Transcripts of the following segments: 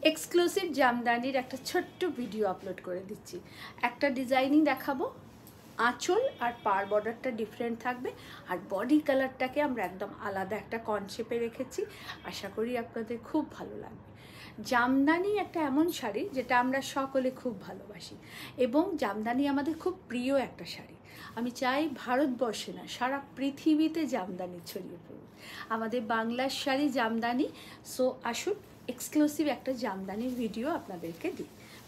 Exclusive জামদানির একটা ছোট্ট video upload করে দিচ্ছি। একটা ডিজাইনিং দেখাবো, আঁচল আর পার বর্ডারটা ডিফারেন্ট থাকবে, আর বডি কালারটাকে আমরা একদম আলাদা একটা কনসেপ্টে রেখেছি। আশা করি আপনাদের খুব ভালো লাগবে। জামদানি একটা এমন শাড়ি যেটা আমরা সকলে খুব ভালোবাসি, এবং জামদানি আমাদের খুব প্রিয় একটা শাড়ি। আমি চাই ভারতবর্ষে না, সারা পৃথিবীতে জামদানি ছড়িয়ে পড়ুক, আমাদের বাংলার শাড়ি জামদানি। সো আসুন एक्सक्लूसिव एक जामदानी वीडियो अपने के दी।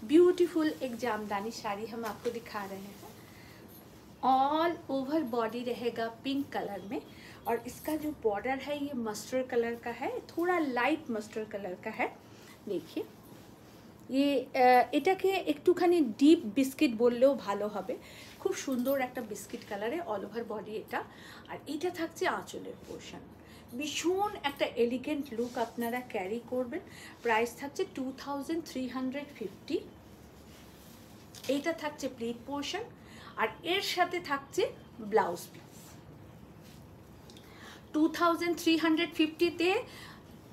ब्यूटीफुल एक जामदानी साड़ी हम आपको दिखा रहे हैं। ऑल ओवर बॉडी रहेगा पिंक कलर में, और इसका जो बॉर्डर है ये मस्टर्ड कलर का है, थोड़ा लाइट मस्टर्ड कलर का है। देखिए ये এটাকে একটুখানি ডিপ বিস্কিট বললেও ভালো হবে। খুব সুন্দর একটা বিস্কিট কালারে অল ওভার বডি এটা, আর এটা থাকছে আঁচলের পোর্শন। ভীষণ একটা এলিগেন্ট লুক আপনারা ক্যারি করবেন। প্রাইস থাকছে 2350। এইটা থাকছে প্লিট পোর্শন, আর এর সাথে থাকছে ব্লাউজ পিস। 2350-তে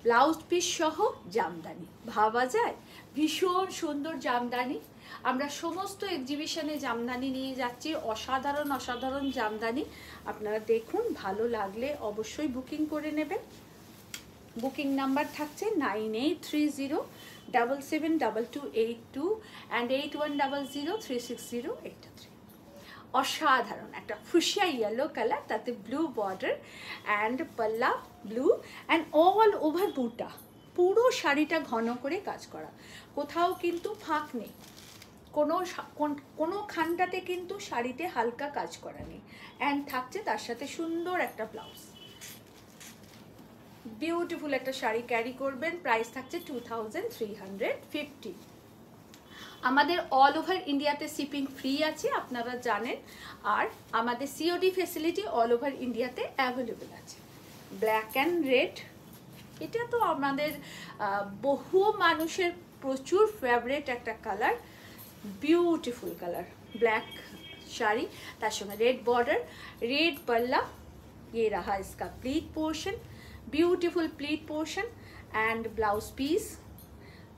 ব্লাউজ পিস সহ জামদানি, ভাবা যায় ভীষণ সুন্দর জামদানি। আমরা সমস্ত এক্সিবিশনে জামদানি নিয়ে যাচ্ছি, অসাধারণ অসাধারণ জামদানি। আপনারা দেখুন, ভালো লাগলে অবশ্যই বুকিং করে নেবেন। বুকিং নাম্বার থাকছে 9830772282 অ্যান্ড 8100360823। অসাধারণ একটা ফুশিয়া ইয়েলো কালার, তাতে ব্লু বর্ডার অ্যান্ড পাল্লা ব্লু অ্যান্ড অল ওভার বুটা। পুরো শাড়িটা ঘন করে কাজ করা, কোথাও কিন্তু ফাঁক নেই, কোনো খানটাতে কিন্তু শাড়িতে হালকা কাজ করা নেই। অ্যান্ড থাকছে তার সাথে সুন্দর একটা ব্লাউজ। বিউটিফুল একটা শাড়ি ক্যারি করবেন। প্রাইস থাকছে 2350। আমাদের অল ওভার ইন্ডিয়াতে শিপিং ফ্রি আছে, আপনারা জানেন। আর আমাদের সিওডি ফেসিলিটি অল ওভার ইন্ডিয়াতে অ্যাভেলেবেল আছে। ব্ল্যাক অ্যান্ড রেড, এটা তো আমাদের বহু মানুষের প্রচুর ফেভারিট একটা colour. Beautiful colour, black sari, तार संगे रेड बॉर्डर, रेड पल्ला। ये रहा इसका pleat portion, beautiful pleat portion and blouse piece.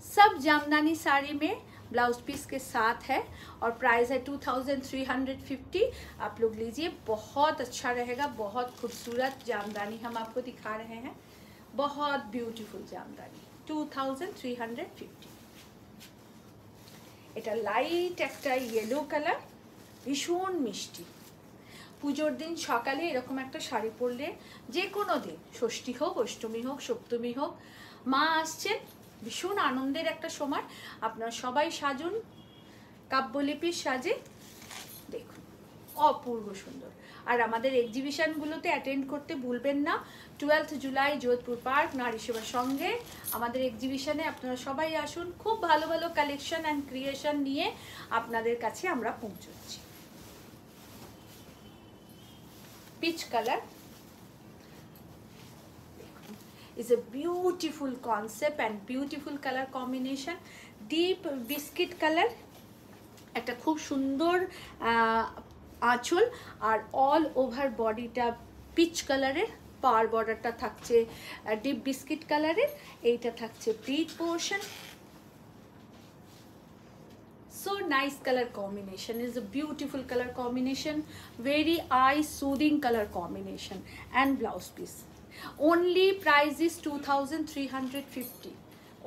सब जामदानी साड़ी में ब्लाउज पीस के साथ है, और प्राइस है 2350। आप लोग लीजिए, बहुत अच्छा रहेगा। बहुत खूबसूरत जामदानी हम आपको दिखा रहे हैं, बहुत ब्यूटीफुल जामदानी। 2350। এটা লাইট একটা ইয়েলো কালার, ভীষণ মিষ্টি। পুজোর দিন সকালে এরকম একটা শাড়ি পরলে, যে কোনো দিন, ষষ্ঠী হোক, অষ্টমী হোক, সপ্তমী হোক, মা আসছেন, ভীষণ আনন্দের একটা সময়। আপনারা সবাই সাজুন কাব্যলিপির সাজে, দেখুন অপূর্ব সুন্দর। আর আমাদের এক্সিবিশনগুলোতে অ্যাটেন্ড করতে ভুলবেন না। 12 জুলাই যোধপুর পার্ক নারী সেবার সঙ্গে আমাদের এক্সিবিশনে আপনারা সবাই আসুন। খুব ভালো ভালো কালেকশন অ্যান্ড ক্রিয়েশন নিয়ে আপনাদের কাছে আমরা পৌঁছচ্ছি। Peach colour is a beautiful concept and beautiful color combination. Deep biscuit color, একটা খুব সুন্দর আঁচল, আর অল ওভার বডিটা পিচ কালারের। পার বর্ডারটা থাকছে ডিপ বিস্কিট কালারের। এইটা থাকছে pleat portion. So nice color combination, is a beautiful color combination, very eye soothing color combination, and blouse piece. Only price is 2350.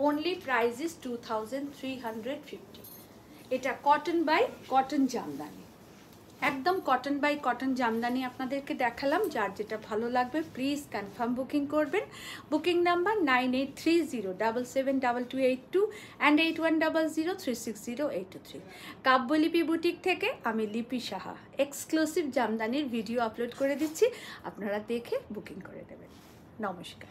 Only price is 2350. এটা কটন বাই কটন জামদানি, একদম cotton by cotton Jamdani আপনাদেরকে দেখালাম। যার যেটা ভালো লাগবে please confirm booking করবেন। Booking number 9830772282 and 8100360823। কাব্যলিপি boutique থেকে আমি লিপি সাহা এক্সক্লুসিভ জামদানির ভিডিও আপলোড করে দিচ্ছি, আপনারা দেখে বুকিং করে দেবেন। নমস্কার।